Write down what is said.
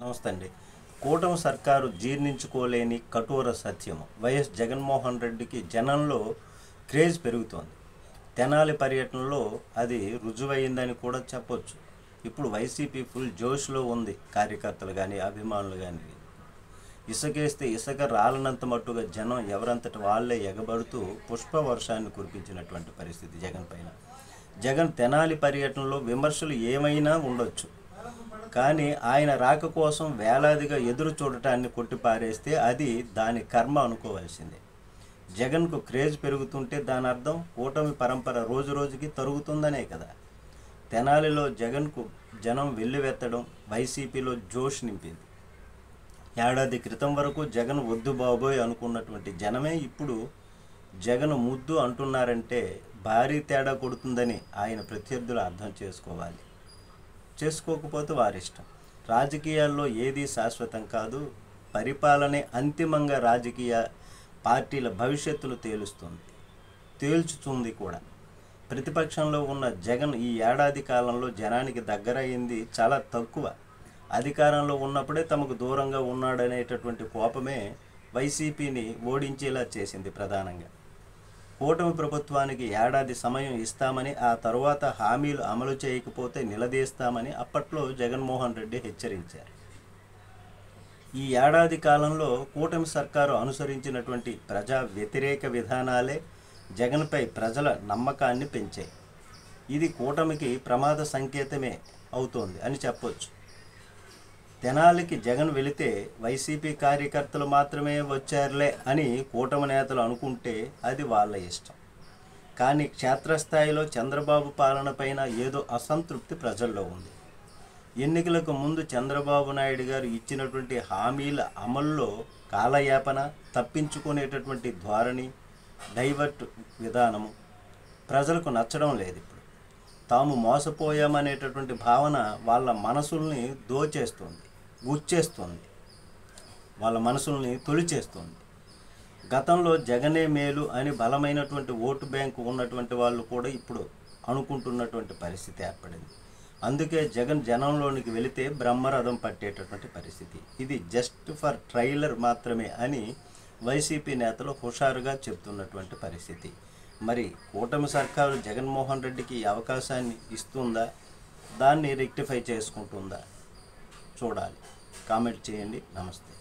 నమస్తే అండి. కూటమి సర్కారు జీర్ణించుకోలేని కఠోర సత్యము. వైఎస్ జగన్మోహన్ రెడ్డికి జనంలో క్రేజ్ పెరుగుతోంది. తెనాలి పర్యటనలో అది రుజువైందని కూడా చెప్పొచ్చు. ఇప్పుడు వైసీపీ ఫుల్ జోష్లో ఉంది. కార్యకర్తలు కానీ అభిమానులు కానీ ఇసుకేస్తే ఇసుక రాలనంత మట్టుగా జనం ఎవరంతటి వాళ్ళే ఎగబడుతూ పుష్పవర్షాన్ని కురిపించినటువంటి పరిస్థితి జగన్ పైన. జగన్ తెనాలి పర్యటనలో విమర్శలు ఏమైనా ఉండొచ్చు, కానీ ఆయన రాక కోసం వేలాదిగా ఎదురు చూడటాన్ని కొట్టిపారేస్తే అది దాని కర్మ అనుకోవాల్సిందే. జగన్కు క్రేజ్ పెరుగుతుంటే దాని అర్థం కూటమి పరంపర రోజు రోజుకి తరుగుతుందనే కదా. తెనాలిలో జగన్కు జనం వెల్లువెత్తడం వైసీపీలో జోష్ నింపింది. ఏడాది క్రితం వరకు జగన్ వద్దు బాబోయ్ అనుకున్నటువంటి జనమే ఇప్పుడు జగన్ ముద్దు అంటున్నారంటే భారీ తేడా కొడుతుందని ఆయన ప్రత్యర్థులు అర్థం చేసుకోవాలి. చేసుకోకపోతే వారిష్టం. రాజకీయాల్లో ఏదీ శాశ్వతం కాదు. పరిపాలనే అంతిమంగా రాజకీయ పార్టీల భవిష్యత్తును తేల్చుతుంది కూడా. ప్రతిపక్షంలో ఉన్న జగన్ ఈ ఏడాది కాలంలో జనానికి దగ్గరయ్యింది చాలా తక్కువ. అధికారంలో ఉన్నప్పుడే తమకు దూరంగా ఉన్నాడనేటటువంటి కోపమే వైసీపీని ఓడించేలా చేసింది. ప్రధానంగా కూటమి ప్రభుత్వానికి ఏడాది సమయం ఇస్తామని, ఆ తరువాత హామీలు అమలు చేయకపోతే నిలదీస్తామని అప్పట్లో జగన్మోహన్ రెడ్డి హెచ్చరించారు. ఈ ఏడాది కాలంలో కూటమి సర్కారు అనుసరించినటువంటి ప్రజా వ్యతిరేక విధానాలే జగన్పై ప్రజల నమ్మకాన్ని పెంచాయి. ఇది కూటమికి ప్రమాద సంకేతమే అవుతోంది అని చెప్పొచ్చు. తెనాలికి జగన్ వెళితే వైసీపీ కార్యకర్తలు మాత్రమే వచ్చారులే అని కూటమి నేతలు అనుకుంటే అది వాళ్ళ ఇష్టం. కానీ క్షేత్రస్థాయిలో చంద్రబాబు పాలన పైన ఏదో అసంతృప్తి ప్రజల్లో ఉంది. ఎన్నికలకు ముందు చంద్రబాబు నాయుడు గారు ఇచ్చినటువంటి హామీల అమల్లో కాలయాపన, తప్పించుకునేటటువంటి ధోరణి, డైవర్ట్ విధానము ప్రజలకు నచ్చడం లేదు. ఇప్పుడు తాము మోసపోయామనేటటువంటి భావన వాళ్ళ మనసుల్ని గుచ్చేస్తుంది, వాళ్ళ మనసుల్ని తొలిచేస్తుంది. గతంలో జగనే మేలు అని బలమైనటువంటి ఓటు బ్యాంకు ఉన్నటువంటి వాళ్ళు కూడా ఇప్పుడు అనుకుంటున్నటువంటి పరిస్థితి ఏర్పడింది. అందుకే జగన్ జనంలోనికి వెళితే బ్రహ్మరథం పట్టేటటువంటి పరిస్థితి. ఇది జస్ట్ ఫర్ ట్రైలర్ మాత్రమే అని వైసీపీ నేతలు హుషారుగా చెప్తున్నటువంటి పరిస్థితి. మరి కూటమి సర్కారు జగన్మోహన్ రెడ్డికి ఈ అవకాశాన్ని ఇస్తుందా, దాన్ని రెక్టిఫై చేసుకుంటుందా చూడాలి. కామెంట్ చేయండి. నమస్తే.